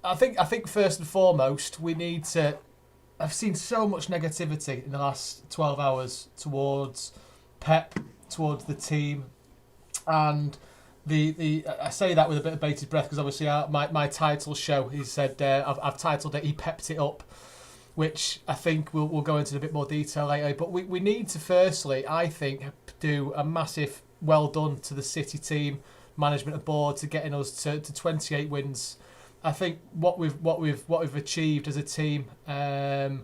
I think first and foremost we need to. I've seen so much negativity in the last 12 hours towards Pep, towards the team, and the I say that with a bit of bated breath because obviously my title show, he said I've titled it, he pepped it up, which I think we'll go into a bit more detail later. But we need to firstly, I think, do a massive well done to the City team, management and board to getting us to 28 wins. I think what we've achieved as a team, and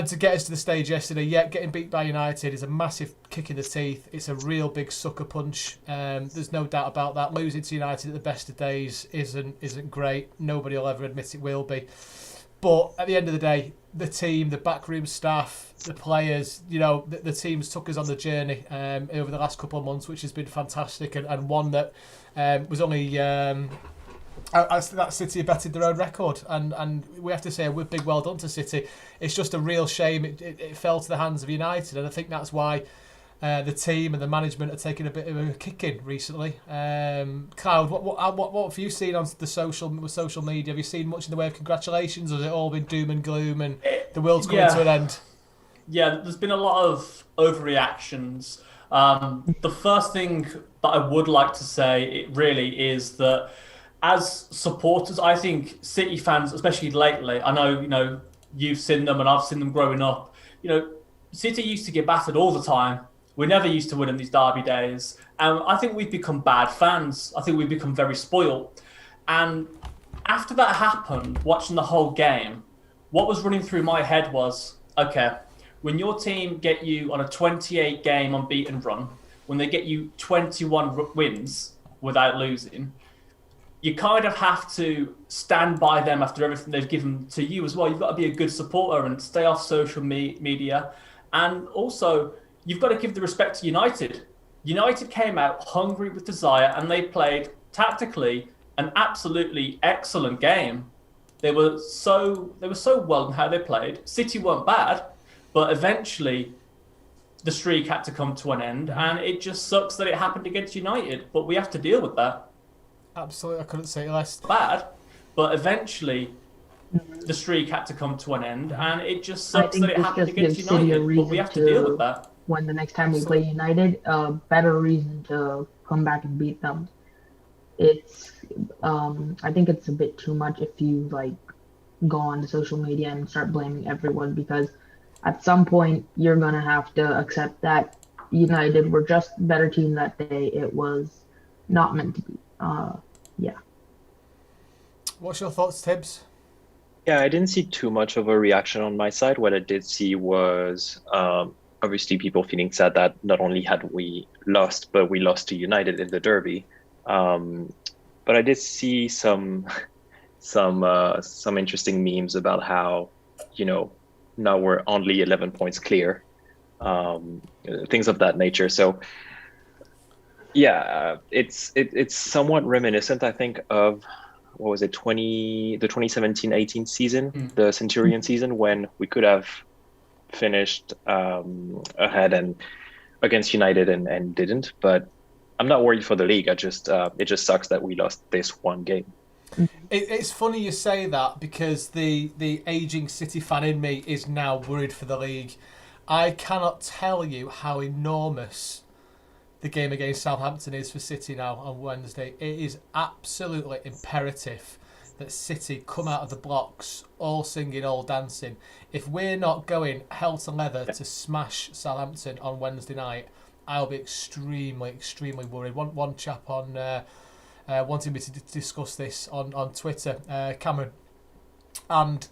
to get us to the stage yesterday, getting beat by United is a massive kick in the teeth. It's a real big sucker punch. There's no doubt about that. Losing to United at the best of days isn't great. Nobody will ever admit it will be. But at the end of the day, the team, the backroom staff, the players, the teams took us on the journey over the last couple of months, which has been fantastic, and one that was only. That City betted their own record, and we have to say a big well done to City. It's just a real shame it fell to the hands of United, and I think that's why the team and the management are taking a bit of a kicking recently. Cloud, what have you seen on the social media? Have you seen much in the way of congratulations, or has it all been doom and gloom and the world's coming to an end? Yeah, there's been a lot of overreactions. The first thing that I would like to say, it really is that as supporters, I think City fans, especially lately, I know, you've seen them and I've seen them growing up. City used to get battered all the time. We never used to win in these derby days. And I think we've become bad fans. I think we've become very spoiled. And after that happened, watching the whole game, what was running through my head was, okay, when your team get you on a 28 game unbeaten run, when they get you 21 wins without losing, you kind of have to stand by them after everything they've given to you as well. You've got to be a good supporter and stay off social media. And also, you've got to give the respect to United. United came out hungry with desire, and they played tactically an absolutely excellent game. They were so well in how they played. City weren't bad, but eventually the streak had to come to an end, and it just sucks that it happened against United. But we have to deal with that. Absolutely, I couldn't say it less. Bad, but eventually the streak had to come to an end, and it just sucks that it happened against United. But we have to deal with that. When the next time we play United, a better reason to come back and beat them. I think it's a bit too much if you go on to social media and start blaming everyone, because at some point you're gonna have to accept that United were just a better team that day. It was not meant to be. Yeah. What's your thoughts, Tibbs? Yeah, I didn't see too much of a reaction on my side. What I did see was obviously people feeling sad that not only had we lost, but we lost to United in the derby. But I did see some interesting memes about how, now we're only 11 points clear, things of that nature. So yeah, it's somewhat reminiscent, I think, of what was it, the 2017-18 season, the Centurion season, when we could have finished ahead and against United and didn't. But I'm not worried for the league. It just sucks that we lost this one game. It's funny you say that, because the aging City fan in me is now worried for the league. I cannot tell you how enormous the game against Southampton is for City now on Wednesday. It is absolutely imperative that City come out of the blocks all singing, all dancing. If we're not going hell to leather to smash Southampton on Wednesday night, I'll be extremely, extremely worried. One chap on wanting me to discuss this on Twitter, Cameron, and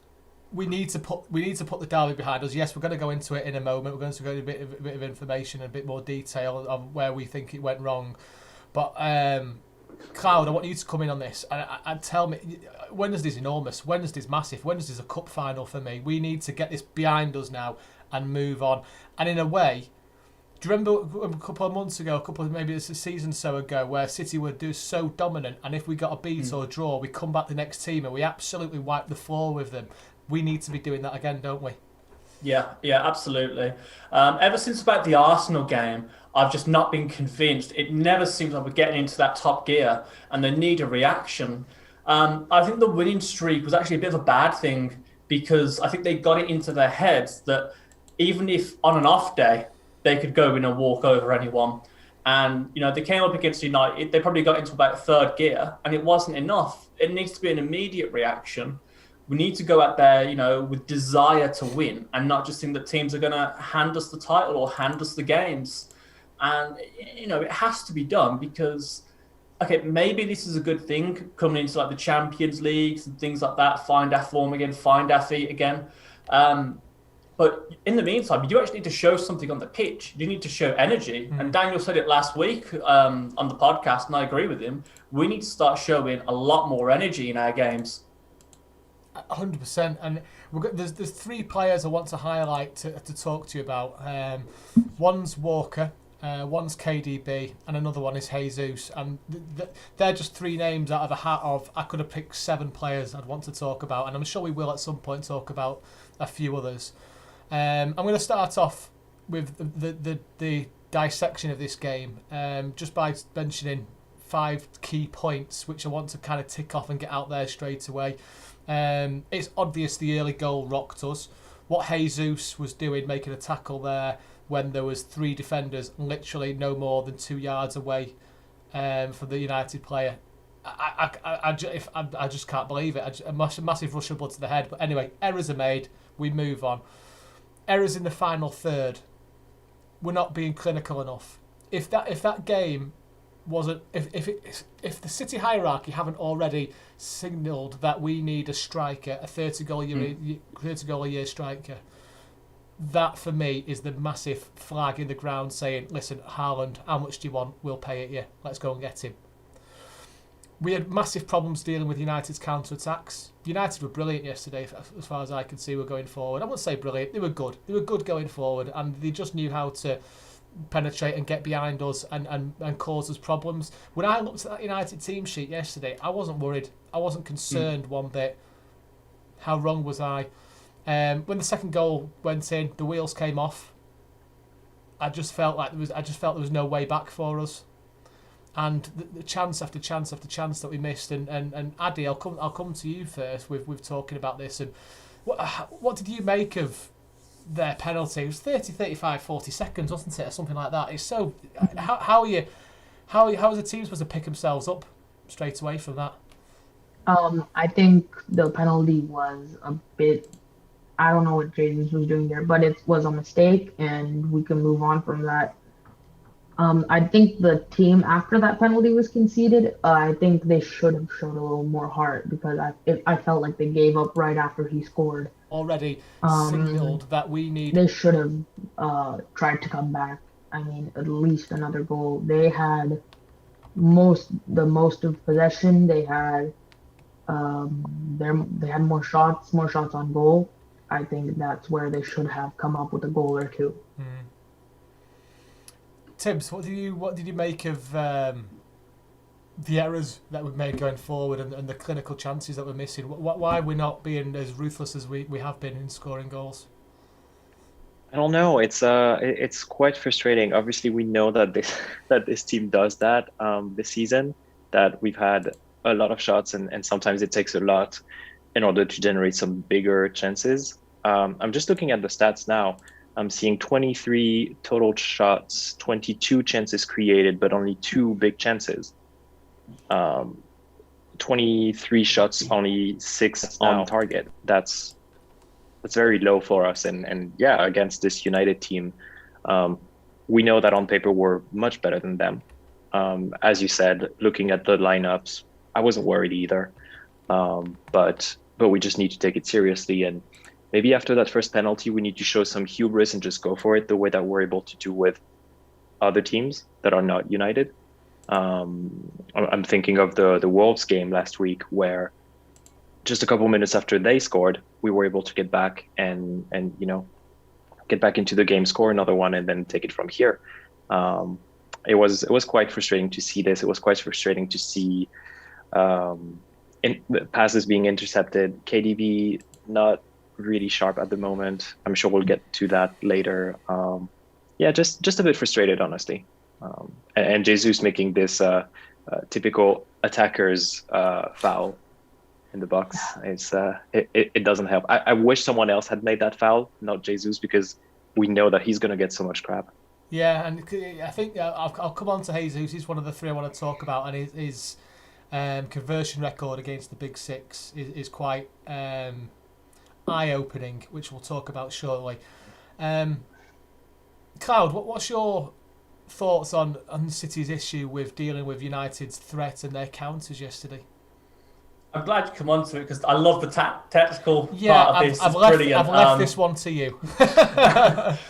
we need to put the derby behind us. Yes, we're going to go into it in a moment. We're going to go into a bit of information and a bit more detail on where we think it went wrong. But Cloud, I want you to come in on this and tell me, Wednesday's enormous. Wednesday's massive. Wednesday's a cup final for me. We need to get this behind us now and move on. And in a way, do you remember a couple of months ago, maybe it's a season or so ago, where City were so dominant, and if we got a beat or a draw, we come back the next team and we absolutely wipe the floor with them. We need to be doing that again, don't we? Yeah, absolutely. Ever since about the Arsenal game, I've just not been convinced. It never seems like we're getting into that top gear, and they need a reaction. I think the winning streak was actually a bit of a bad thing because I think they got it into their heads that even if on an off day they could go in and walk over anyone, and they came up against United, they probably got into about third gear, and it wasn't enough. It needs to be an immediate reaction. We need to go out there, with desire to win, and not just think that teams are going to hand us the title or hand us the games. And it has to be done because, okay, maybe this is a good thing coming into like the Champions Leagues and things like that. Find our form again, find our feet again. But in the meantime, you do actually need to show something on the pitch. You need to show energy. Mm. And Daniel said it last week on the podcast, and I agree with him. We need to start showing a lot more energy in our games. 100%. And there's three players I want to highlight to talk to you about. One's Walker, one's KDB, and another one is Jesus. And they're just three names out of a hat of, I could have picked 7 players I'd want to talk about. And I'm sure we will at some point talk about a few others. I'm going to start off with the dissection of this game, just by mentioning 5 key points which I want to kind of tick off and get out there straight away. It's obvious the early goal rocked us. What Jesus was doing, making a tackle there when there was 3 defenders literally no more than 2 yards away from the United player. I just can't believe it. A massive rush of blood to the head. But anyway, errors are made. We move on. Errors in the final third. We're not being clinical enough. If that game wasn't, if the City hierarchy haven't already signalled that we need a striker, a 30 goal a year striker, that for me is the massive flag in the ground saying, listen, Haaland, how much do you want? We'll pay it you. Let's go and get him. We had massive problems dealing with United's counter-attacks. United were brilliant yesterday, as far as I can see, were going forward. I wouldn't say brilliant, they were good. They were good going forward, and they just knew how to penetrate and get behind us and cause us problems. When I looked at that United team sheet yesterday, I wasn't worried. I wasn't concerned one bit. How wrong was I? When the second goal went in, the wheels came off. I just felt there was no way back for us. And the chance after chance after chance that we missed, and Addy, I'll come to you first with talking about this. And what did you make of their penalty? It was 30, 35, 40 seconds, wasn't it, or something like that? It's so how is the team supposed to pick themselves up straight away from that? I think the penalty was a bit. I don't know what Jesus was doing there, but it was a mistake, and we can move on from that. I think the team, after that penalty was conceded, I think they should have shown a little more heart, because I felt like they gave up right after he scored. Already signalled that we need. They should have tried to come back. I mean, at least another goal. They had the most of possession. They had they had more shots on goal. I think that's where they should have come up with a goal or two. Mm. Tibbs, what did you make of the errors that we've made going forward and the clinical chances that we're missing? Why are we not being as ruthless as we have been in scoring goals? I don't know. It's quite frustrating. Obviously, we know that this team does that this season. That we've had a lot of shots, and sometimes it takes a lot in order to generate some bigger chances. I'm just looking at the stats now. I'm seeing 23 total shots, 22 chances created, but only 2 big chances. 23 shots, only 6 on target. That's very low for us. And yeah, against this United team, we know that on paper we're much better than them. As you said, looking at the lineups, I wasn't worried either. But we just need to take it seriously, and maybe after that first penalty, we need to show some hubris and just go for it the way that we're able to do with other teams that are not United. I'm thinking of the Wolves game last week, where just a couple minutes after they scored, we were able to get back and get back into the game, score another one, and then take it from here. It was quite frustrating to see this. It was quite frustrating to see passes being intercepted. KDB not really sharp at the moment. I'm sure we'll get to that later. Just a bit frustrated, honestly. And Jesus making this typical attacker's foul in the box. It doesn't help. I wish someone else had made that foul, not Jesus, because we know that he's going to get so much crap. Yeah, and I think I'll come on to Jesus. He's one of the three I want to talk about, and his conversion record against the Big Six is quite eye-opening, which we'll talk about shortly. Cloud, what's your thoughts on City's issue with dealing with United's threat and their counters yesterday? I'm glad you come on to it because I love the tactical part of this. I've left this one to you.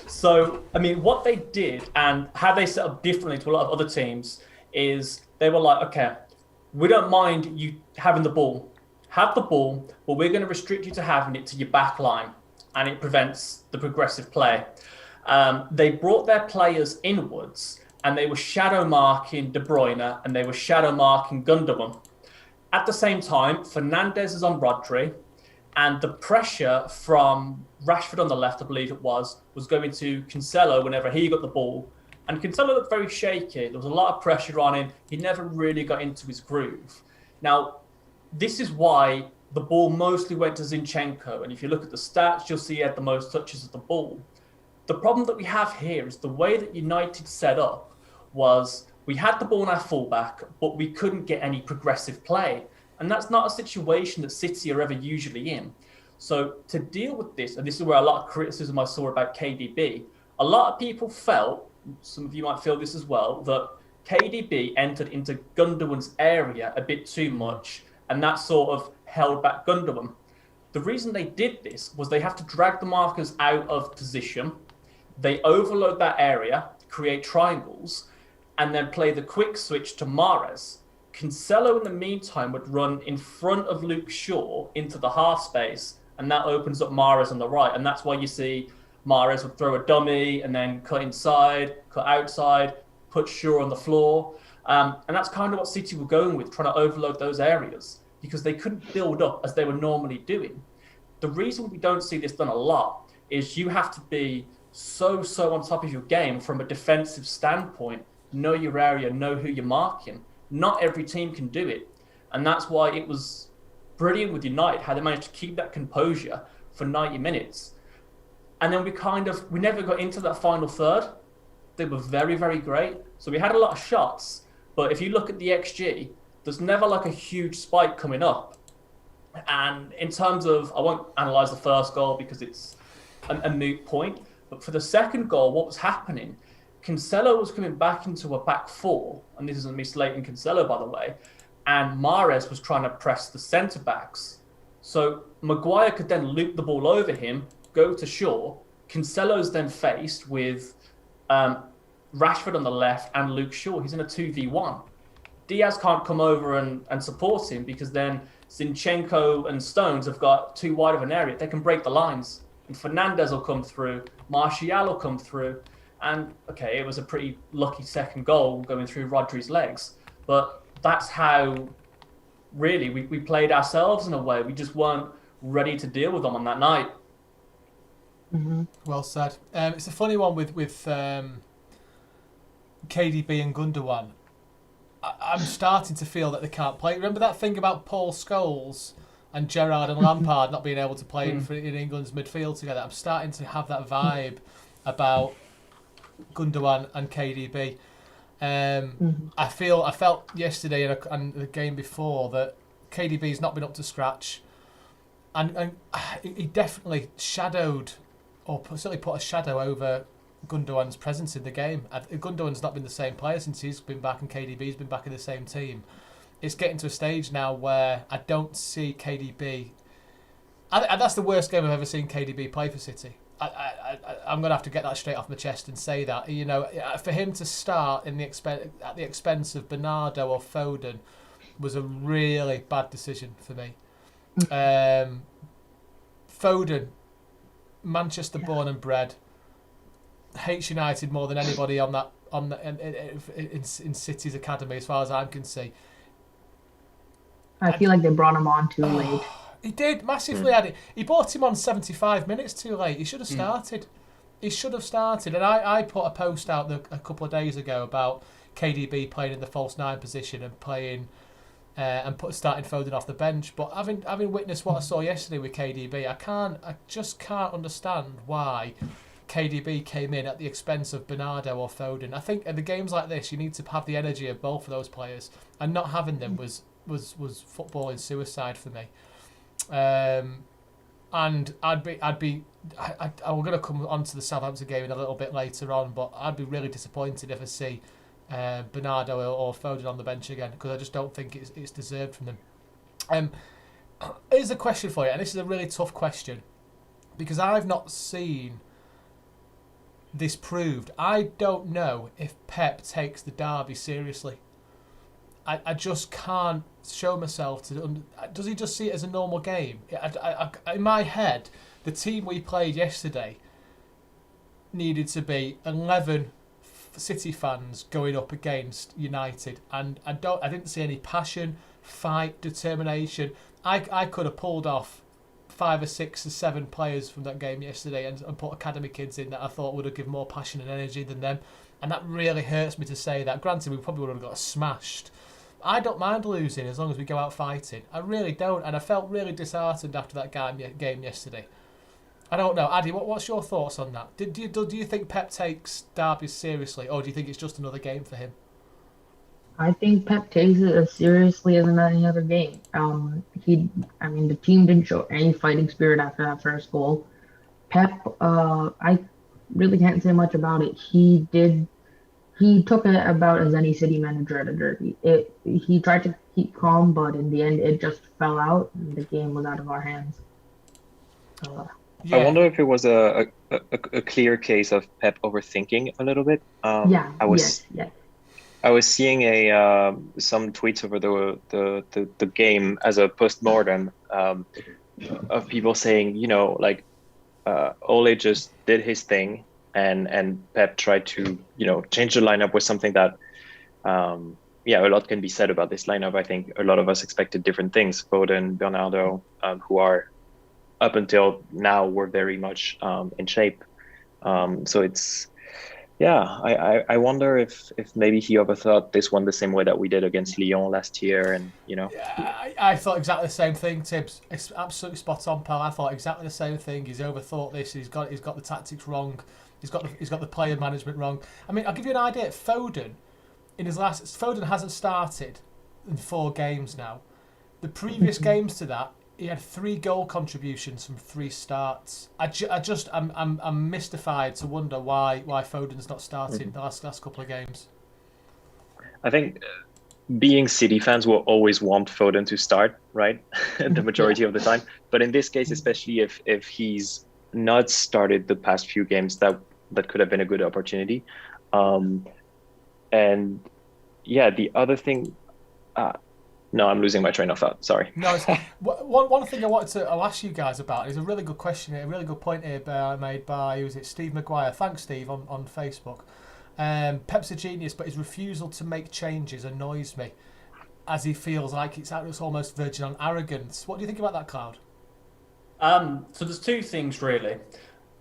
So, I mean, what they did and how they set up differently to a lot of other teams is they were like, okay, we don't mind you having the ball. Have the ball, but we're going to restrict you to having it to your back line, and it prevents the progressive play. They brought their players inwards, and they were shadow marking De Bruyne, and they were shadow marking Gundogan. At the same time, Fernandes is on Rodri, and the pressure from Rashford on the left, I believe it was going to Cancelo whenever he got the ball. And Cancelo looked very shaky. There was a lot of pressure on him. He never really got into his groove. Now, this is why the ball mostly went to Zinchenko. And if you look at the stats, you'll see he had the most touches of the ball. The problem that we have here is the way that United set up was we had the ball in our fullback, but we couldn't get any progressive play. And that's not a situation that City are ever usually in. So to deal with this, and this is where a lot of criticism I saw about KDB, a lot of people felt, some of you might feel this as well, that KDB entered into Gundogan's area a bit too much, and that sort of held back Gundogan. The reason they did this was they have to drag the markers out of position, they overload that area, create triangles, and then play the quick switch to Mahrez. Cancelo, in the meantime, would run in front of Luke Shaw into the half space, and that opens up Mahrez on the right. And that's why you see Mahrez would throw a dummy and then cut inside, cut outside, put Shaw on the floor. And that's kind of what City were going with, trying to overload those areas, because they couldn't build up as they were normally doing. The reason we don't see this done a lot is you have to be so on top of your game from a defensive standpoint. Know your area, know who you're marking. Not every team can do it. And that's why it was brilliant with United, how they managed to keep that composure for 90 minutes. And then we never got into that final third. They were very, very great. So we had a lot of shots, but if you look at the XG, there's never like a huge spike coming up. And in terms of, I won't analyse the first goal because it's a moot point, but for the second goal, what was happening? Cancelo was coming back into a back four, and this isn't me slating Cancelo, by the way, and Mahrez was trying to press the centre-backs. So Maguire could then loop the ball over him, go to Shaw. Cancelo's then faced with Rashford on the left and Luke Shaw. He's in a 2v1. Diaz can't come over and support him because then Zinchenko and Stones have got too wide of an area. They can break the lines. And Fernandes will come through. Martial will come through. And, okay, it was a pretty lucky second goal going through Rodri's legs. But that's how, really, we played ourselves in a way. We just weren't ready to deal with them on that night. Mm-hmm. Well said. It's a funny one with KDB and Gundogan. I'm starting to feel that they can't play. Remember that thing about Paul Scholes and Gerrard and Lampard not being able to play in England's midfield together? I'm starting to have that vibe about Gundogan and KDB. I felt yesterday and the game before that KDB's not been up to scratch, and he definitely shadowed, or certainly put a shadow over Gundogan's presence in the game. Gundogan's not been the same player since he's been back, and KDB's been back in the same team. It's getting to a stage now where I don't see KDB. And that's the worst game I've ever seen KDB play for City. I'm going to have to get that straight off my chest and say that. You know, for him to start at the expense of Bernardo or Foden was a really bad decision for me. Foden, Manchester born and bred, hates United more than anybody in City's academy, as far as I can see. I feel like they brought him on too late. He did massively. He brought him on 75 minutes too late. He should have started. He should have started. And I put a post out a couple of days ago about KDB playing in the false nine position and playing and starting Foden off the bench. But having witnessed what I saw yesterday with KDB, I just can't understand why KDB came in at the expense of Bernardo or Foden. I think in the games like this, you need to have the energy of both of those players, and not having them was footballing suicide for me. And I'm going to come on to the Southampton game in a little bit later on, but I'd be really disappointed if I see Bernardo or Foden on the bench again, because I just don't think it's deserved from them. Here's a question for you, and this is a really tough question, because I've not seen this proved. I don't know if Pep takes the derby seriously. I just can't show myself to. Does he just see it as a normal game? In my head, the team we played yesterday needed to be 11 City fans going up against United, and I didn't see any passion, fight, determination. I could have pulled off 5 or 6 or 7 players from that game yesterday and put academy kids in that I thought would have given more passion and energy than them, and that really hurts me to say that. Granted, we probably would have got smashed. I don't mind losing as long as we go out fighting. I really don't, and I felt really disheartened after that game yesterday. I don't know, Addy. What's your thoughts on that? Do you think Pep takes derbies seriously, or do you think it's just another game for him? I think Pep takes it as seriously as any other game. The team didn't show any fighting spirit after that first goal. Pep, I really can't say much about it. He took it about as any City manager at a derby. He tried to keep calm, but in the end, it just fell out, and the game was out of our hands. Yeah. I wonder if it was a clear case of Pep overthinking a little bit. I was seeing some tweets over the game as a post-mortem of people saying, Ole just did his thing, and Pep tried to, change the lineup with something that, a lot can be said about this lineup. I think a lot of us expected different things. Foden, Bernardo, who are up until now were very much in shape. So it's, I wonder if maybe he overthought this one the same way that we did against Lyon last year, and Yeah, I thought exactly the same thing, Tibbs. It's absolutely spot on, pal. I thought exactly the same thing. He's overthought this. He's got the tactics wrong. He's got the player management wrong. I mean, I'll give you an idea. Foden hasn't started in 4 games now. The previous games to that, he had 3 goal contributions from 3 starts. I'm mystified to wonder why Foden's not started the last couple of games. I think being City fans will always want Foden to start, right? The majority of the time. But in this case, especially if he's not started the past few games, that could have been a good opportunity. The other thing. No, I'm losing my train of thought. Sorry. No, one thing I'll ask you guys about is a really good question here, a really good point here made by, Steve Maguire. Thanks, Steve, on Facebook. Pep's a genius, but his refusal to make changes annoys me, as he feels like it's almost verging on arrogance. What do you think about that, Cloud? So there's 2 things, really.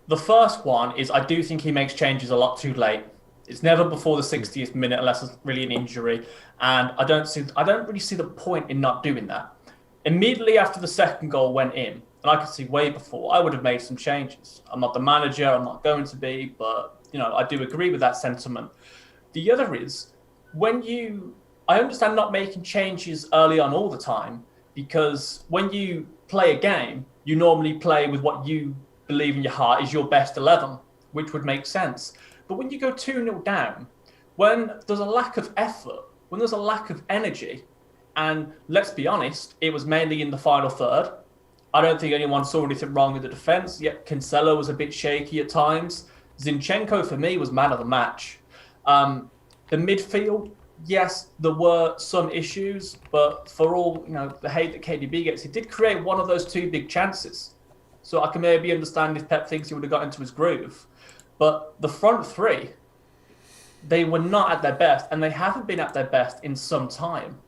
The first one is I do think he makes changes a lot too late. It's never before the 60th minute unless it's really an injury, and I don't really see the point in not doing that. Immediately after the second goal went in, and I could see way before, I would have made some changes. I'm not the manager, I'm not going to be, but I do agree with that sentiment. The other is I understand not making changes early on all the time, because when you play a game, you normally play with what you believe in your heart is your best 11, which would make sense. But when you go 2-0 down, when there's a lack of effort, when there's a lack of energy, and let's be honest, it was mainly in the final third. I don't think anyone saw anything wrong in the defence, yet Cancelo was a bit shaky at times. Zinchenko, for me, was man of the match. The midfield, yes, there were some issues, but for all the hate that KDB gets, he did create one of those 2 big chances. So I can maybe understand if Pep thinks he would have got into his groove. But the front 3, they were not at their best, and they haven't been at their best in some time.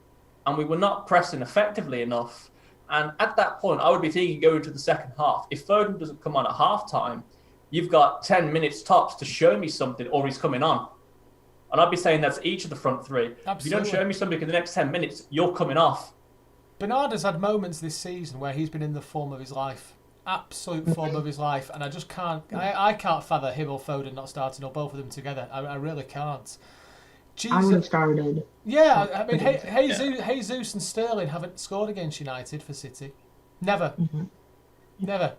And we were not pressing effectively enough. And at that point, I would be thinking going to the second half, if Foden doesn't come on at halftime, you've got 10 minutes tops to show me something, or he's coming on. And I'd be saying that's each of the front three. Absolutely. If you don't show me somebody in the next 10 minutes, you're coming off. Bernardo's had moments this season where he's been in the form of his life. Absolute form of his life. And I just can't... I can't fathom him or Foden not starting, or both of them together. I really can't. Jesus. I would have started. Yeah, I mean, Jesus and Sterling haven't scored against United for City. Never. Never.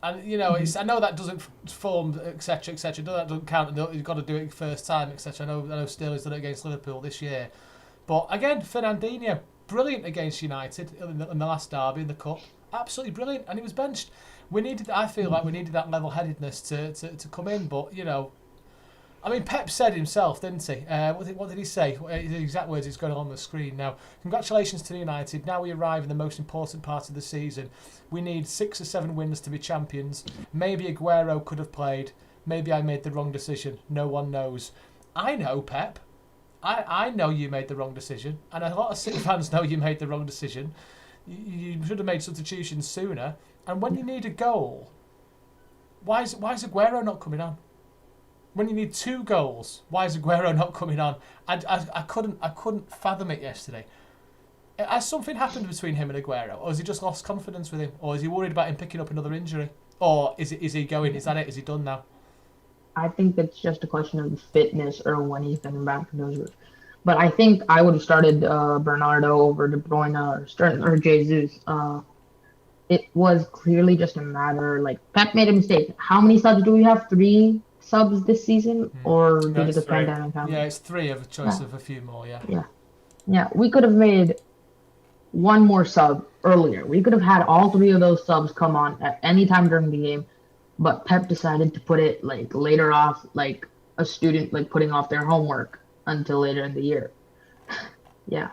And, you know, I know that doesn't form, etc., etc. That doesn't count. You've got to do it first time, etc. I know Sterling's done it against Liverpool this year. But, again, Fernandinho, brilliant against United in the last derby in the Cup. Absolutely brilliant. And he was benched. I feel like we needed that level-headedness to come in. But, you know, I mean, Pep said himself, didn't he? What did he say? The exact words is going on the screen now. Congratulations to United. Now we arrive in the most important part of the season. We need 6 or 7 wins to be champions. Maybe Aguero could have played. Maybe I made the wrong decision. No one knows. I know, Pep. I know you made the wrong decision. And a lot of City fans know you made the wrong decision. You should have made substitutions sooner. And when you need a goal, why is Aguero not coming on? When you need 2 goals, why is Aguero not coming on? I couldn't fathom it yesterday. Has something happened between him and Aguero, or has he just lost confidence with him, or is he worried about him picking up another injury, or is he going? Is that it? Is he done now? I think it's just a question of fitness or when he's coming back from those. But I think I would have started Bernardo over De Bruyne or Jesus. It was clearly just a matter, like, Pep made a mistake. How many subs do we have? 3 subs this season, or due to the pandemic? Yeah, it's 3 of a choice of a few more. Yeah. We could have made 1 more sub earlier. We could have had all 3 of those subs come on at any time during the game, but Pep decided to put it like later off, like a student like putting off their homework until later in the year. Yeah,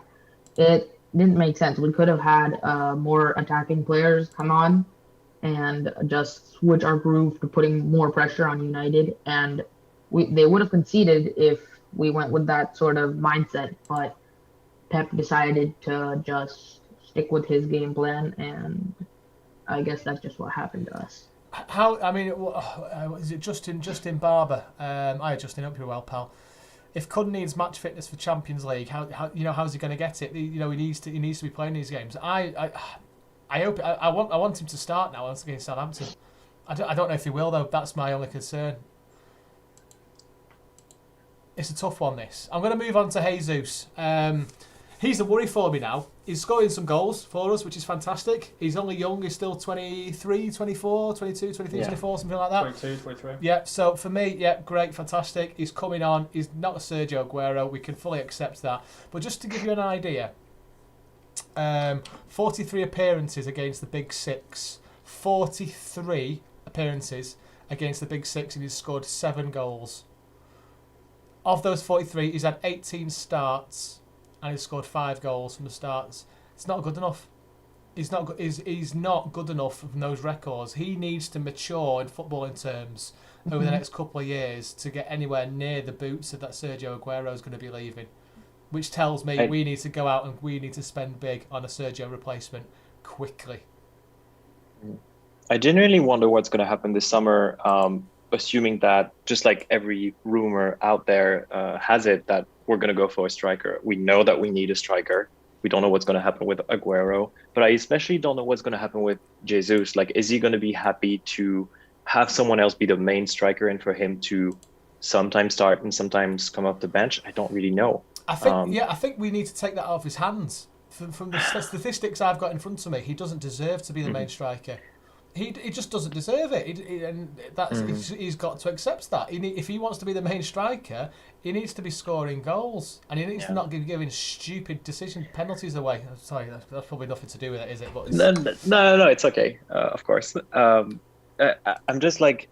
it didn't make sense. We could have had more attacking players come on and just switch our groove to putting more pressure on United, and they would have conceded if we went with that sort of mindset, but Pep decided to just stick with his game plan, and I guess that's just what happened to us. Is it Justin Barber? Hi Justin, hope you're well, pal. If Cud needs match fitness for Champions League, how's he going to get it? He needs to be playing these games. I want him to start now against Southampton. I don't know if he will though. That's my only concern. It's a tough one, this. I'm going to move on to Jesus. He's the worry for me now. He's scoring some goals for us, which is fantastic. He's only young. He's still 23, 24, 22, 23, 24, something like that. 22, 23. Yeah, so for me, yeah, great, fantastic. He's coming on. He's not a Sergio Aguero. We can fully accept that. But just to give you an idea, 43 appearances against the Big Six. 43 appearances against the Big Six, and he's scored 7 goals. Of those 43, he's had 18 starts, and he's scored 5 goals from the starts. It's not good enough. He's not good enough from those records. He needs to mature in footballing terms over the next couple of years to get anywhere near the boots that Sergio Aguero is going to be leaving. Which tells me we need to go out and we need to spend big on a Sergio replacement quickly. I genuinely wonder what's going to happen this summer, assuming that, just like every rumor out there has it, that we're going to go for a striker. We know that we need a striker. We don't know what's going to happen with Aguero, but I especially don't know what's going to happen with Jesus. Like, is he going to be happy to have someone else be the main striker and for him to sometimes start and sometimes come off the bench? I don't really know. I think we need to take that out of his hands. From the statistics I've got in front of me, he doesn't deserve to be the main striker. He just doesn't deserve it. He's got to accept that. If he wants to be the main striker, he needs to be scoring goals, and he needs to not be giving stupid penalties away. Sorry, that's probably nothing to do with it, is it? But no, it's okay. Of course. I'm just like,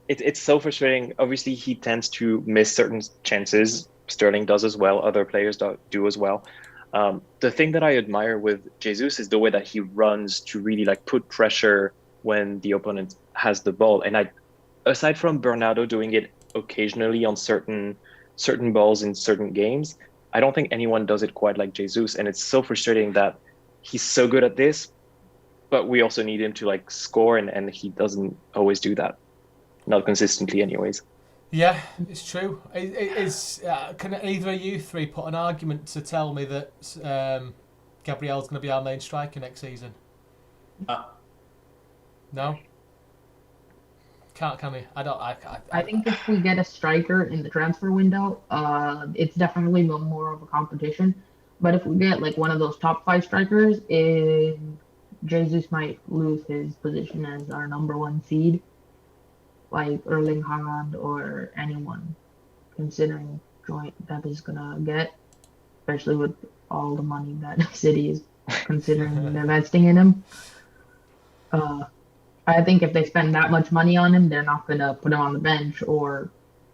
it's so frustrating. Obviously, he tends to miss certain chances. Sterling does as well. Other players do as well. The thing that I admire with Jesus is the way that he runs to really like put pressure when the opponent has the ball. And aside from Bernardo doing it occasionally on certain balls in certain games, I don't think anyone does it quite like Jesus. And it's so frustrating that he's so good at this, but we also need him to like score, and he doesn't always do that. Not consistently anyways. Yeah, it's true. Can either of you three put an argument to tell me that Gabriel's going to be our main striker next season? No? Can't, can we? I don't. I think if we get a striker in the transfer window, it's definitely more of a competition. But if we get like one of those top five strikers, Jesus might lose his position as our number one seed, like Erling Haaland or anyone, considering joint that is gonna get, especially with all the money that City is considering investing in him. I think if they spend that much money on him, they're not gonna put him on the bench or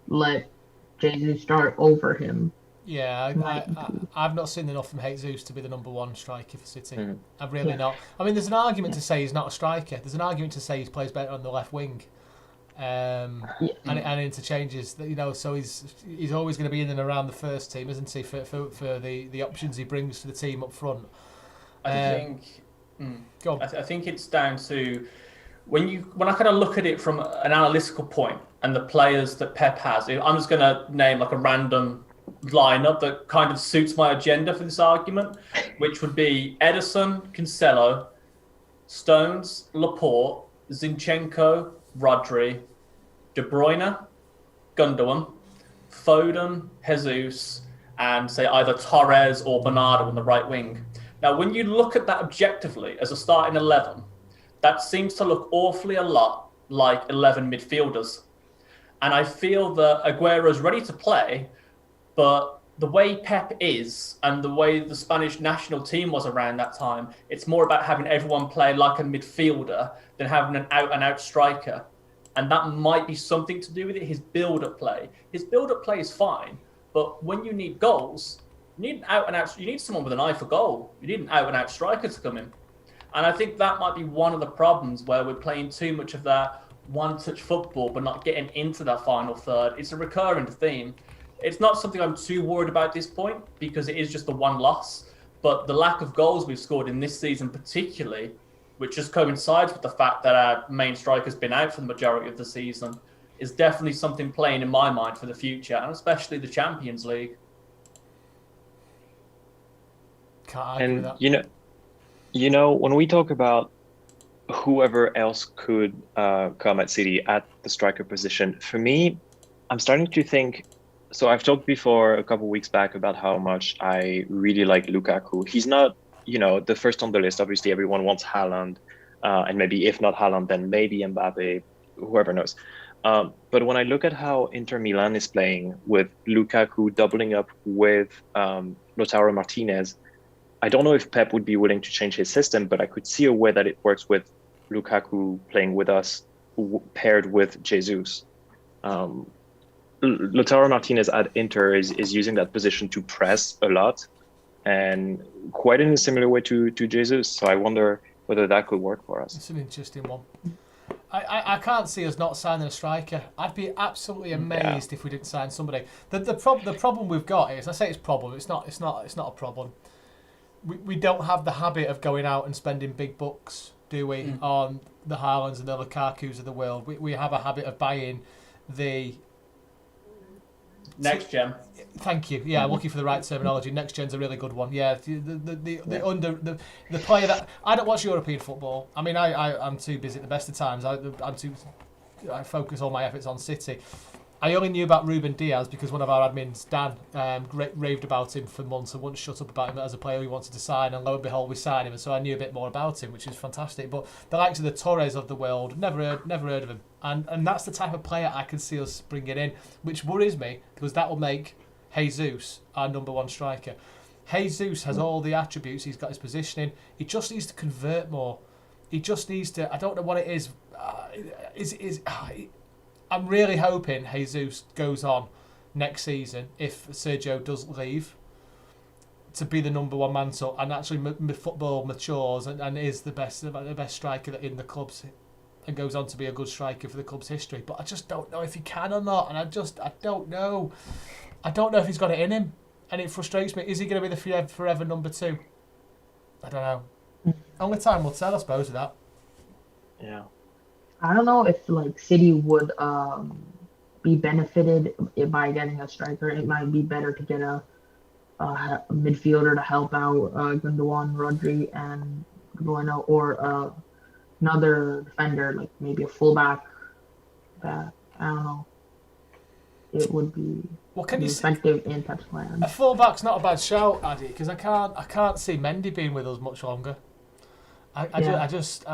let Jesus start over him. Yeah, I've not seen enough from Jesus to be the number one striker for City. I've really not. I mean, there's an argument to say he's not a striker. There's an argument to say he plays better on the left wing, and interchanges. So he's always going to be in and around the first team, isn't he? For the options he brings to the team up front. I think it's down to when I kind of look at it from an analytical point and the players that Pep has. I'm just going to name like a random lineup that kind of suits my agenda for this argument, which would be Ederson, Cancelo, Stones, Laporte, Zinchenko, Rodri, De Bruyne, Gundogan, Foden, Jesus, and say either Torres or Bernardo on the right wing. Now, when you look at that objectively as a starting 11, that seems to look awfully a lot like 11 midfielders. And I feel that Aguero's ready to play, but the way Pep is and the way the Spanish national team was around that time, it's more about having everyone play like a midfielder than having an out-and-out striker. And that might be something to do with it, his build-up play. His build-up play is fine, but when you need goals, you need an out-and-out. You need someone with an eye for goal. You need an out-and-out striker to come in. And I think that might be one of the problems where we're playing too much of that one-touch football but not getting into that final third. It's a recurring theme. It's not something I'm too worried about at this point because it is just the one loss. But the lack of goals we've scored in this season particularly, which just coincides with the fact that our main striker's been out for the majority of the season, is definitely something playing in my mind for the future, and especially the Champions League. Can't argue with that. When we talk about whoever else could come at City at the striker position, for me, I'm starting to think. So I've talked before a couple of weeks back about how much I really like Lukaku. He's not, the first on the list. Obviously, everyone wants Haaland, and maybe if not Haaland, then maybe Mbappe, whoever knows. But when I look at how Inter Milan is playing with Lukaku doubling up with Lautaro Martinez, I don't know if Pep would be willing to change his system, but I could see a way that it works with Lukaku playing with us paired with Jesus. Lautaro Martinez at Inter is using that position to press a lot and quite in a similar way to Jesus. So I wonder whether that could work for us. It's an interesting one. I can't see us not signing a striker. I'd be absolutely amazed if we didn't sign somebody. The problem we've got is, I say it's a problem. It's not a problem. We don't have the habit of going out and spending big bucks, do we, on the Haalands and the Lukakus of the world. We have a habit of buying the next gen. Thank you. Yeah, I'm looking for the right terminology. Next gen's a really good one. Yeah, the player that I don't watch European football. I mean, I'm too busy at the best of times. I focus all my efforts on City. I only knew about Ruben Diaz because one of our admins, Dan, raved about him for months and wouldn't shut up about him as a player he wanted to sign, and lo and behold, we signed him, and so I knew a bit more about him, which is fantastic. But the likes of the Torres of the world, never heard of him, and that's the type of player I can see us bringing in, which worries me because that will make Jesus our number one striker. Jesus has all the attributes. He's got his positioning. He just needs to convert more. He just needs to. I don't know what it is. I'm really hoping Jesus goes on next season, if Sergio does leave, to be the number one man, so and actually football matures and is the best striker in the club's, and goes on to be a good striker for the club's history. But I just don't know if he can or not, and I don't know. I don't know if he's got it in him, and it frustrates me. Is he going to be the forever number two? I don't know. Only time will tell, I suppose, with that. Yeah. I don't know if like City would be benefited by getting a striker. It might be better to get a midfielder to help out Gundogan, Rodri, and Bueno, or another defender, like maybe a fullback. That I don't know. It would be effective in Pep's plan. A fullback's not a bad shout, Addy, because I can't see Mendy being with us much longer. I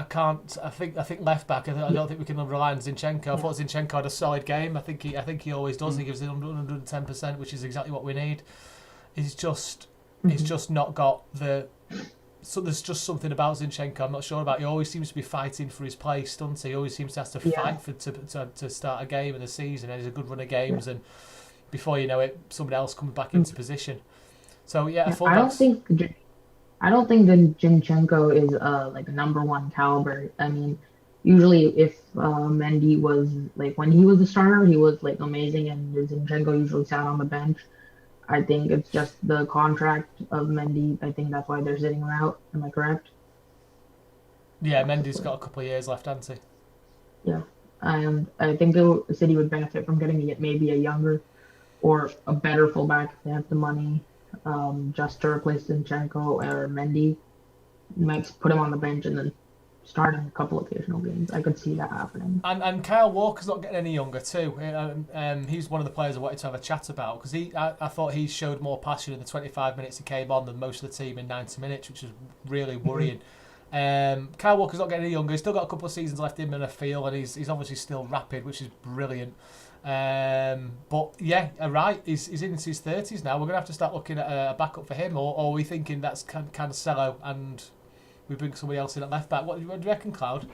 can't. I think left back. I don't think we can rely on Zinchenko. I thought Zinchenko had a solid game. I think he always does. He gives it 110%, which is exactly what we need. He's just not got the. So there's just something about Zinchenko I'm not sure about. He always seems to be fighting for his place, doesn't he? He always seems to have to fight to start a game in the season. And he's a good run of games, and before you know it, somebody else comes back into position. So I don't think that Zinchenko is like a number one caliber. I mean, usually if Mendy was like when he was a starter, he was like amazing, and Zinchenko usually sat on the bench. I think it's just the contract of Mendy. I think that's why they're sitting him out. Am I correct? Yeah, Mendy's got a couple of years left, hasn't he? Yeah, and I think the City would benefit from getting maybe a younger or a better fullback if they have the money, just to replace Zinchenko or Mendy. You might put him on the bench and then start in a couple occasional games. I could see that happening. And Kyle Walker's not getting any younger too. He's one of the players I wanted to have a chat about because I thought he showed more passion in the 25 minutes he came on than most of the team in 90 minutes, which was really worrying. Kyle Walker's not getting any younger. He's still got a couple of seasons left in him, I feel, and he's obviously still rapid, which is brilliant. But yeah, right, he's into his 30s now. We're going to have to start looking at a backup for him, or are we thinking that's kind of Cancelo and we bring somebody else in at left back? What do you reckon, Cloud?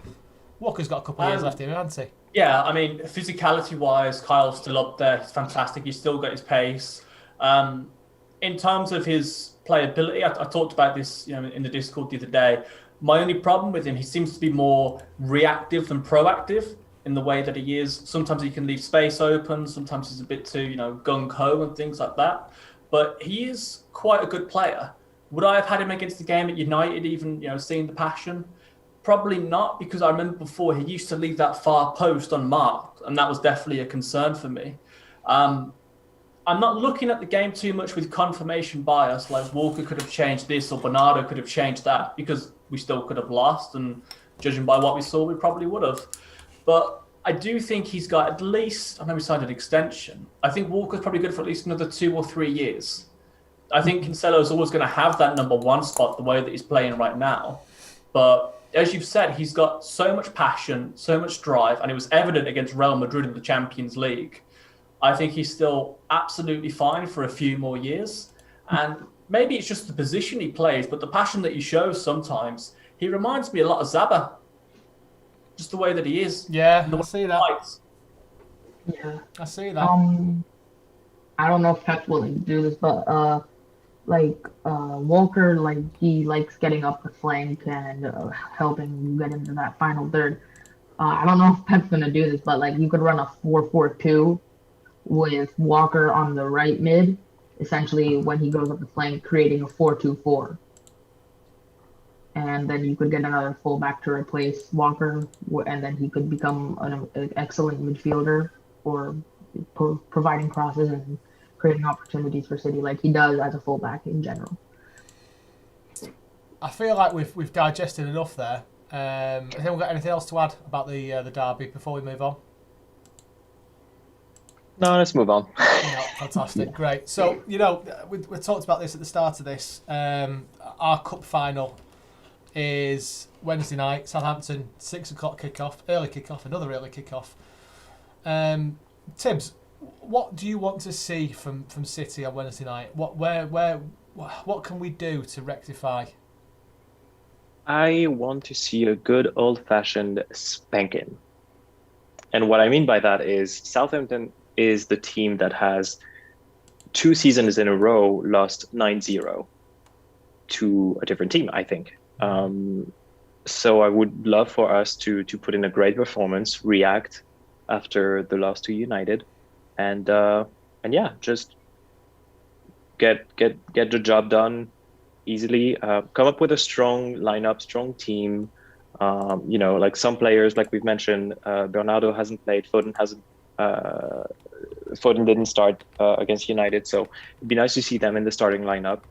Walker's got a couple of years left in him, hasn't he? Yeah, I mean, physicality-wise, Kyle's still up there. He's fantastic. He's still got his pace. In terms of his playability, I talked about this, in the Discord the other day. My only problem with him, he seems to be more reactive than proactive in the way that he is. Sometimes he can leave space open. Sometimes he's a bit too, gung-ho and things like that. But he is quite a good player. Would I have had him against the game at United, even, seeing the passion? Probably not, because I remember before he used to leave that far post unmarked, and that was definitely a concern for me. I'm not looking at the game too much with confirmation bias, like Walker could have changed this or Bernardo could have changed that, because we still could have lost, and judging by what we saw, we probably would have. But I do think he's got at least, I know we signed an extension, I think Walker's probably good for at least another 2 or 3 years. I think Cancelo's always going to have that number one spot the way that he's playing right now. But as you've said, he's got so much passion, so much drive, and it was evident against Real Madrid in the Champions League. I think he's still absolutely fine for a few more years. And maybe it's just the position he plays, but the passion that he shows sometimes, he reminds me a lot of Zaba. Just the way that he is. Yeah, I see that. Yeah. I see that. I don't know if Pep's willing to do this, but Walker, he likes getting up the flank and helping you get into that final third. I don't know if Pep's going to do this, but you could run a 4-4-2 with Walker on the right mid, essentially when he goes up the flank, creating a 4-2-4. And then you could get another fullback to replace Walker, and then he could become an excellent midfielder or providing crosses and creating opportunities for City like he does as a fullback in general. I feel like we've digested enough there. Has anyone got anything else to add about the derby before we move on? No, let's move on. No, fantastic, great. So we talked about this at the start of this. Our cup final is Wednesday night, Southampton, 6 o'clock kickoff, another early kickoff. Tibbs, what do you want to see from City on Wednesday night? What can we do to rectify? I want to see a good old-fashioned spanking. And what I mean by that is Southampton is the team that has 2 seasons in a row lost 9-0 to a different team, I think. So I would love for us to put in a great performance, react after the loss to United, and just get the job done easily. Come up with a strong lineup, strong team. Some players, like we've mentioned, Bernardo hasn't played, Foden hasn't Foden didn't start against United, so it'd be nice to see them in the starting lineup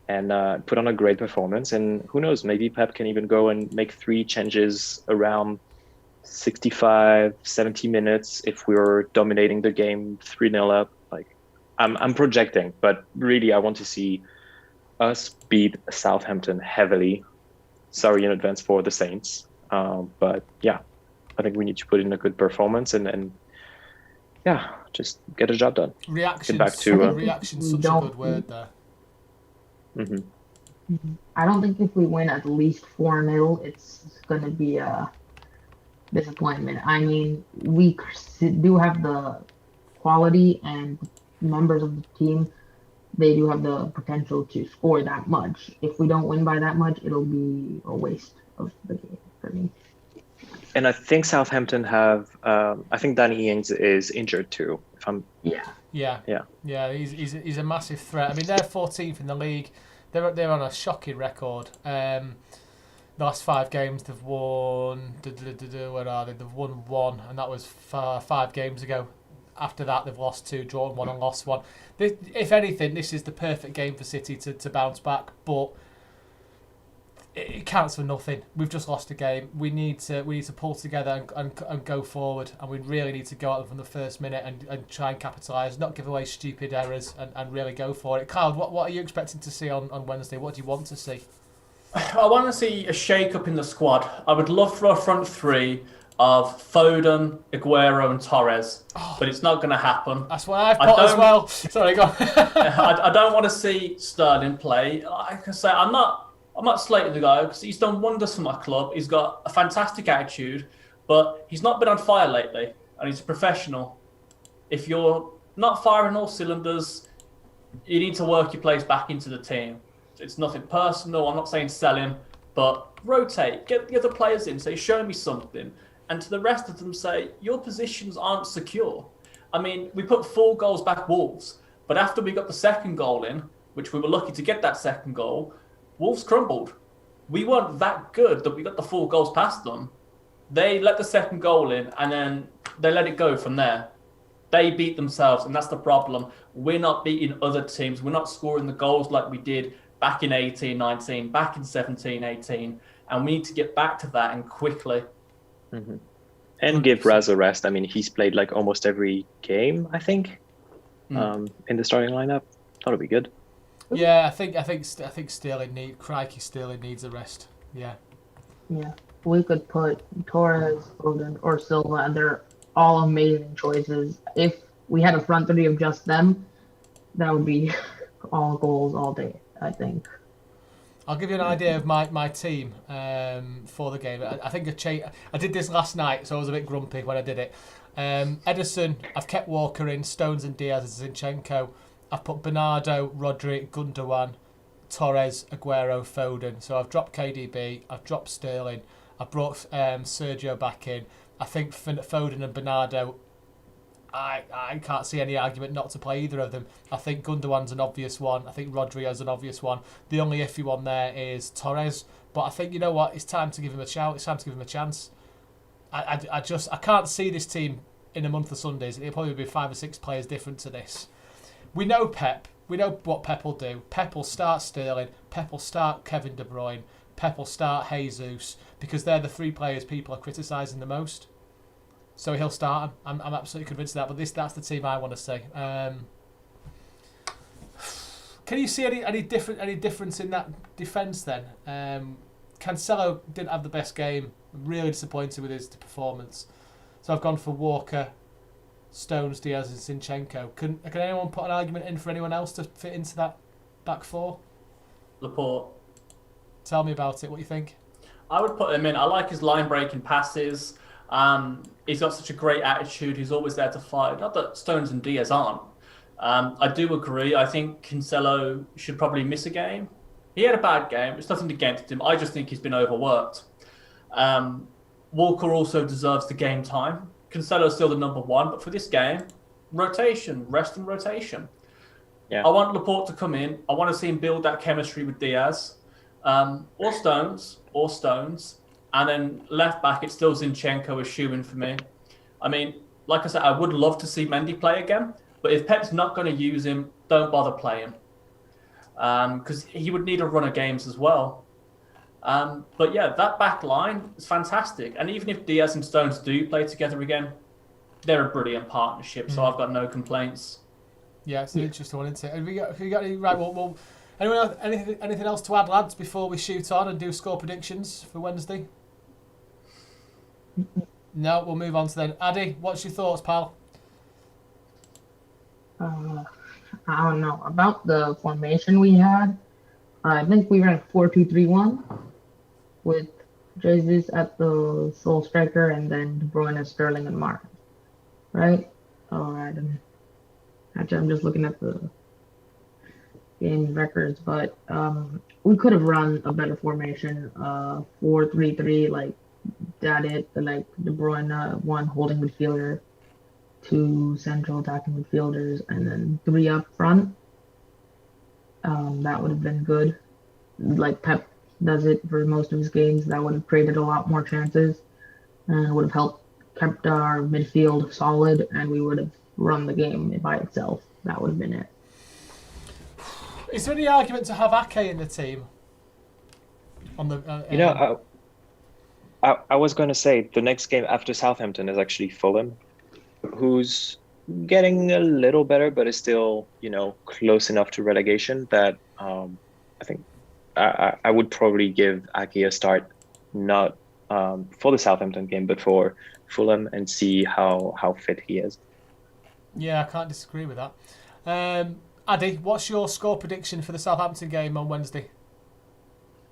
and put on a great performance. And who knows, maybe Pep can even go and make 3 changes around 65, 70 minutes if we're dominating the game 3-0 up. Like, I'm projecting, but really I want to see us beat Southampton heavily. Sorry in advance for the Saints. But yeah, I think we need to put in a good performance and yeah, just get a job done. Reaction. Get back to Reaction's such a good word there. I don't think if we win at least 4-0, it's going to be a disappointment. I mean, we do have the quality and members of the team. They do have the potential to score that much. If we don't win by that much, it'll be a waste of the game for me. And I think Southampton have. I think Danny Ings is injured too. If I'm. Yeah. He's a massive threat. I mean, they're 14th in the league. They're on a shocking record. The last 5 games they've won. Where are they? They've won 1, and that was 5 games ago. After that, they've lost 2, drawn 1, and lost 1. If anything, this is the perfect game for City to bounce back, but it counts for nothing. We've just lost a game. We need to pull together and go forward, and we really need to go at them from the first minute and try and capitalise, not give away stupid errors, and really go for it. Kyle, what are you expecting to see on Wednesday? What do you want to see? I want to see a shake-up in the squad. I would love for a front 3 of Foden, Aguero and Torres, but it's not going to happen. That's what I've put as well. Sorry, go on. I don't want to see Sterling play. Like I say, I'm not slating the guy because he's done wonders for my club. He's got a fantastic attitude, but he's not been on fire lately, and he's a professional. If you're not firing all cylinders, you need to work your place back into the team. It's nothing personal. I'm not saying sell him, but rotate, get the other players in, say, show me something. And to the rest of them say, your positions aren't secure. I mean, we put 4 goals back Wolves, but after we got the second goal in, which we were lucky to get that second goal, Wolves crumbled. We weren't that good that we got the 4 goals past them. They let the second goal in, and then they let it go from there. They beat themselves, and that's the problem. We're not beating other teams. We're not scoring the goals like we did back in 18-19, back in 17-18, and we need to get back to that and quickly. Mm-hmm. And give Raz a rest. I mean, he's played like almost every game, I think, in the starting lineup. That'll be good. Yeah, I think Sterling needs a rest. Yeah. Yeah, we could put Torres, Foden, or Silva, and they're all amazing choices. If we had a front 3 of just them, that would be all goals all day, I think. I'll give you an idea of my team for the game. I think I did this last night, so I was a bit grumpy when I did it. Ederson, I've kept Walker in, Stones and Diaz and Zinchenko. I've put Bernardo, Rodri, Gundogan, Torres, Aguero, Foden. So I've dropped KDB, I've dropped Sterling, I've brought Sergio back in. I think Foden and Bernardo, I can't see any argument not to play either of them. I think Gundogan's an obvious one. I think Rodrigo's an obvious one. The only iffy one there is Torres. But I think, you know what, it's time to give him a shout. It's time to give him a chance. I can't see this team in a month of Sundays. It'll probably be 5 or 6 players different to this. We know Pep. We know what Pep will do. Pep will start Sterling. Pep will start Kevin De Bruyne. Pep will start Jesus, because they're the 3 players people are criticising the most. So he'll start them. I'm absolutely convinced of that. But that's the team I want to see. Can you see any difference in that defence then? Cancelo didn't have the best game. I'm really disappointed with his performance. So I've gone for Walker, Stones, Diaz and Zinchenko. Can anyone put an argument in for anyone else to fit into that back 4? Laporte. Tell me about it. What do you think? I would put him in. I like his line-breaking passes. He's got such a great attitude. He's always there to fight. Not that Stones and Diaz aren't. I do agree. I think Cancelo should probably miss a game. He had a bad game. It's nothing against him. I just think he's been overworked. Walker also deserves the game time. Cancelo's still the number 1, but for this game, rotation, rest and rotation. Yeah. I want Laporte to come in. I want to see him build that chemistry with Diaz, or Stones. And then left back, it's still Zinchenko as shoe-in for me. I mean, like I said, I would love to see Mendy play again. But if Pep's not going to use him, don't bother playing, because he would need a run of games as well. But yeah, that back line is fantastic. And even if Diaz and Stones do play together again, they're a brilliant partnership. So I've got no complaints. Yeah, it's an interesting one, isn't it? Have you got any, right, well, anyone else, anything else to add, lads, before we shoot on and do score predictions for Wednesday? No, we'll move on to then. Addy, what's your thoughts, pal? I don't know about the formation we had. I think we ran 4-2-3-1 with Jesus at the sole striker and then De Bruyne, Sterling, and Martin. Right? All right. Actually, I'm just looking at the game records, but we could have run a better formation. 4-3-3, like that. Like De Bruyne, one holding midfielder, two central attacking midfielders, and then three up front. That would have been good. Like Pep does it for most of his games. That would have created a lot more chances and would have helped kept our midfield solid, and we would have run the game by itself. That would have been it. Is there any argument to have Ake in the team? On the I was going to say the next game after Southampton is actually Fulham, who's getting a little better, but is still, close enough to relegation that I think I would probably give Ake a start, not for the Southampton game, but for Fulham, and see how fit he is. Yeah, I can't disagree with that. Addy, what's your score prediction for the Southampton game on Wednesday?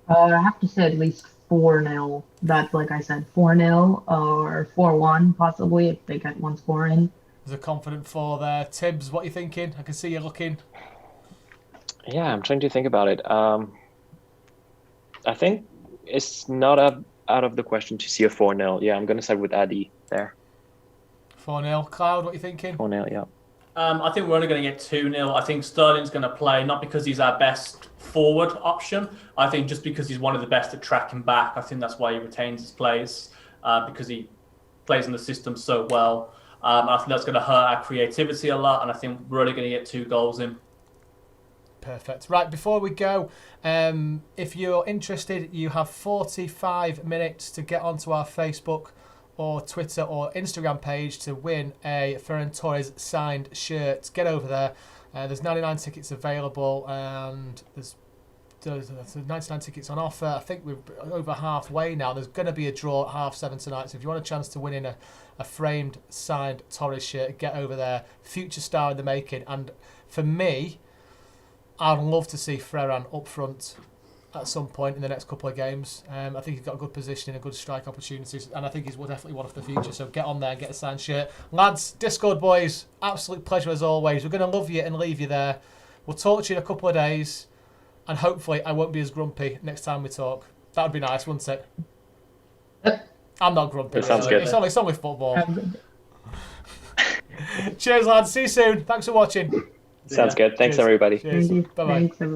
I have to say at least 4-0. That's like I said, 4-0 or 4-1 possibly if they get one score in. There's a confident 4 there. Tibbs, what are you thinking? I can see you looking. Yeah, I'm trying to think about it. I think it's not out of the question to see a 4-0. Yeah, I'm going to side with Addy there. 4-0. Cloud, what are you thinking? 4-0, yeah. I think we're only going to get 2-0. I think Sterling's going to play, not because he's our best forward option. I think just because he's one of the best at tracking back. I think that's why he retains his place, because he plays in the system so well. I think that's going to hurt our creativity a lot, and I think we're only going to get 2 goals in. Perfect. Right, before we go, if you're interested, you have 45 minutes to get onto our Facebook or Twitter or Instagram page to win a Ferran Torres signed shirt. Get over there. There's 99 tickets available, and there's 99 tickets on offer. I think we're over halfway now. There's going to be a draw at 7:30 tonight, so if you want a chance to win in a framed signed Torres shirt, get over there. Future star in the making. And for me, I'd love to see Ferran up front at some point in the next couple of games. I think he's got a good position and a good strike opportunities, and I think he's definitely one for the future. So get on there and get a signed shirt. Lads, Discord boys, absolute pleasure as always. We're going to love you and leave you there. We'll talk to you in a couple of days, and hopefully I won't be as grumpy next time we talk. That would be nice, wouldn't it? I'm not grumpy. That sounds good. It's only football. Cheers, lads. See you soon. Thanks for watching. Sounds good. Thanks, everybody. Cheers. Bye-bye. Thanks, everybody.